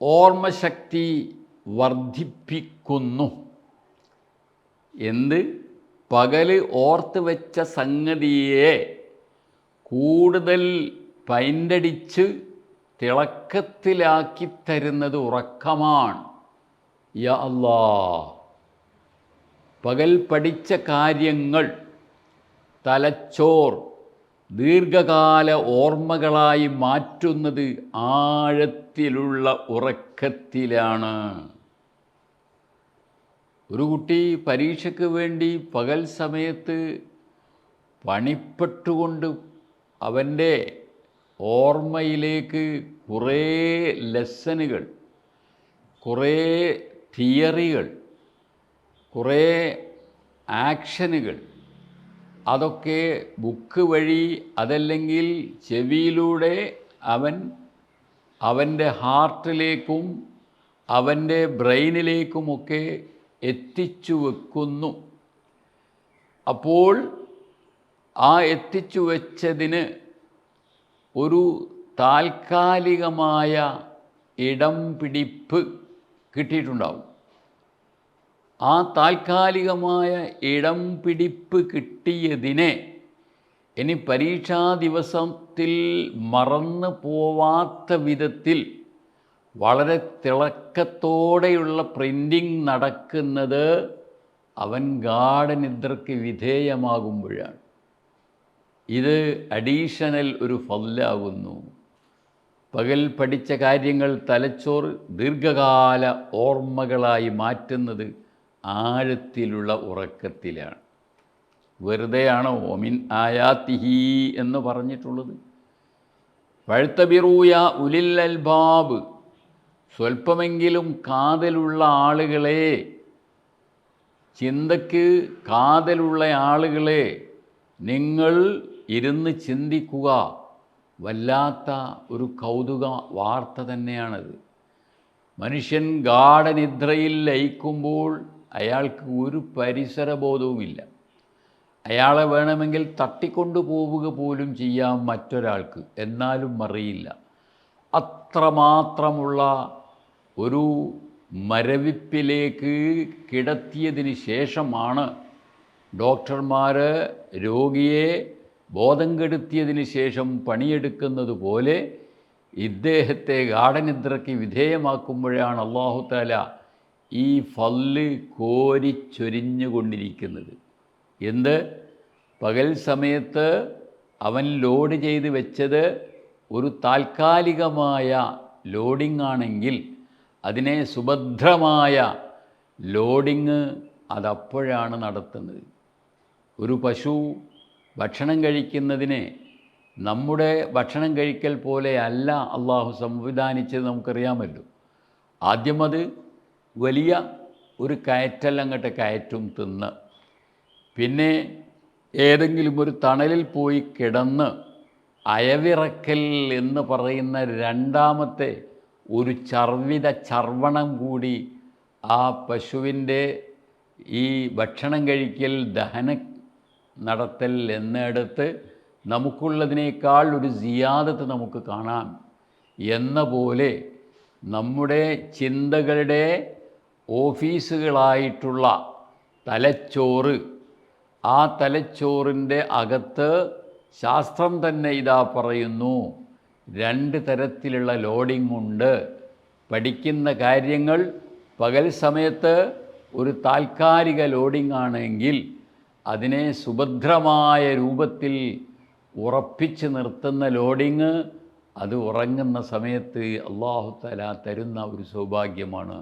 ഓർമ്മശക്തി വർദ്ധിപ്പിക്കുന്നു. എന്ത്? പകല് ഓർത്ത് വെച്ച സംഗതിയെ കൂടുതൽ പൈൻ്റടിച്ച് തിളക്കത്തിലാക്കി തരുന്നത് ഉറക്കമാണ്. യാ അല്ലാ, പകൽ പഠിച്ച കാര്യങ്ങൾ തലച്ചോർ ദീർഘകാല ഓർമ്മകളായി മാറ്റുന്നത് ആഴത്തിലുള്ള ഉറക്കത്തിലാണ്. ഒരു കുട്ടി പരീക്ഷയ്ക്ക് വേണ്ടി പകൽ സമയത്ത് പണിപ്പെട്ടുകൊണ്ട് അവൻ്റെ ഓർമ്മയിലേക്ക് കുറേ ലെസനുകൾ, കുറേ തിയറികൾ, കുറേ ആക്ഷനുകൾ, അതൊക്കെ ബുക്ക് വഴി അതല്ലെങ്കിൽ ചെവിയിലൂടെ അവൻ്റെ ഹാർട്ടിലേക്കും അവൻ്റെ ബ്രെയിനിലേക്കുമൊക്കെ എത്തിച്ചു വെക്കുന്നു. അപ്പോൾ ആ എത്തിച്ചു വെച്ചതിന് ഒരു താൽക്കാലികമായ ഇടം പിടിപ്പ് കിട്ടിയിട്ടുണ്ടാവും. ആ താൽക്കാലികമായ ഇടം പിടിപ്പ് കിട്ടിയതിനെ ഇനി പരീക്ഷാ ദിവസത്തിൽ മറന്നു പോവാത്ത വിധത്തിൽ വളരെ തിളക്കത്തോടെയുള്ള പ്രിൻറ്റിങ് നടക്കുന്നത് അവൻ ഗാഢനിദ്രയ്ക്ക് വിധേയമാകുമ്പോഴാണ്. ഇത് അഡീഷണൽ ഒരു ഫضലാകുന്നു. പകൽ പഠിച്ച കാര്യങ്ങൾ തലച്ചോറ് ദീർഘകാല ഓർമ്മകളായി മാറ്റുന്നത് ആഴത്തിലുള്ള ഉറക്കത്തിലാണ്. വെറുതെയാണോ ഒമിൻ ആയാത്തിഹി എന്ന് പറഞ്ഞിട്ടുള്ളത്? ഫഅ്തബിറൂ യാ ഉലിൽ അൽബാബ്, സ്വല്പമെങ്കിലും കാതലുള്ള ആളുകളെ, ചിന്തയ്ക്ക് കാതലുള്ള ആളുകളെ, നിങ്ങൾ ഇരുന്ന് ചിന്തിക്കുക. വല്ലാത്ത ഒരു കൗതുക വാർത്ത തന്നെയാണത്. മനുഷ്യൻ ഗാഢനിദ്രയിൽ ലയിക്കുമ്പോൾ അയാൾക്ക് ഒരു പരിസരബോധവുമില്ല. അയാളെ വേണമെങ്കിൽ തട്ടിക്കൊണ്ടു പോവുക പോലും ചെയ്യാം മറ്റൊരാൾക്ക്, എന്നാലും അറിയില്ല. അത്രമാത്രമുള്ള ഒരു മരവിപ്പിലേക്ക് കിടത്തിയതിന് ശേഷമാണ് ഡോക്ടർമാർ രോഗിയെ ബോധം കെടുത്തിയതിന് ശേഷം പണിയെടുക്കുന്നത് പോലെ ഇദ്ദേഹത്തെ ഗാഢനിദ്രയ്ക്ക് വിധേയമാക്കുമ്പോഴാണ് അല്ലാഹു തആല ഈ ഫള് കോരിച്ചൊരിഞ്ഞുകൊണ്ടിരിക്കുന്നത്. എന്ത്? പകൽ സമയത്ത് അവൻ ലോഡ് ചെയ്ത് വെച്ചത് ഒരു താൽക്കാലികമായ ലോഡിംഗ് ആണെങ്കിൽ അതിനെ സുഭദ്രമായ ലോഡിങ് അതപ്പോഴാണ് നടത്തുന്നത്. ഒരു പശു ഭക്ഷണം കഴിക്കുന്നതിനെ നമ്മുടെ ഭക്ഷണം കഴിക്കൽ പോലെ അല്ല അള്ളാഹു സംവിധാനിച്ചത്, നമുക്കറിയാമല്ലോ. ആദ്യം അത് വലിയ ഒരു കയറ്റല്ലങ്ങട്ട് കയറ്റും തിന്ന്, പിന്നെ ഏതെങ്കിലും ഒരു തണലിൽ പോയി കിടന്ന് അയവിറക്കൽ എന്ന് പറയുന്ന രണ്ടാമത്തെ ഒരു ചർവണം കൂടി ആ പശുവിൻ്റെ ഈ ഭക്ഷണം കഴിക്കൽ ദഹനം നടത്തൽ എന്നിടത്ത് നമുക്കുള്ളതിനേക്കാൾ ഒരു സിയാദത്ത് നമുക്ക് കാണാം. എന്ന പോലെ നമ്മുടെ ചിന്തകളുടെ ഓഫീസുകളായിട്ടുള്ള തലച്ചോറ്, ആ തലച്ചോറിൻ്റെ അകത്ത് ശാസ്ത്രം തന്നെ ഇതാ പറയുന്നു, 2 തരത്തിലുള്ള ലോഡിംഗ് ഉണ്ട്. പഠിക്കുന്ന കാര്യങ്ങൾ പകൽ സമയത്ത് ഒരു താൽക്കാലിക ലോഡിംഗ് ആണെങ്കിൽ അതിനെ സുഭദ്രമായ രൂപത്തിൽ ഉറപ്പിച്ച് നിർത്തുന്ന ലോഡിങ് അത് ഉറങ്ങുന്ന സമയത്ത് അല്ലാഹു തആല തരുന്ന ഒരു സൗഭാഗ്യമാണ്.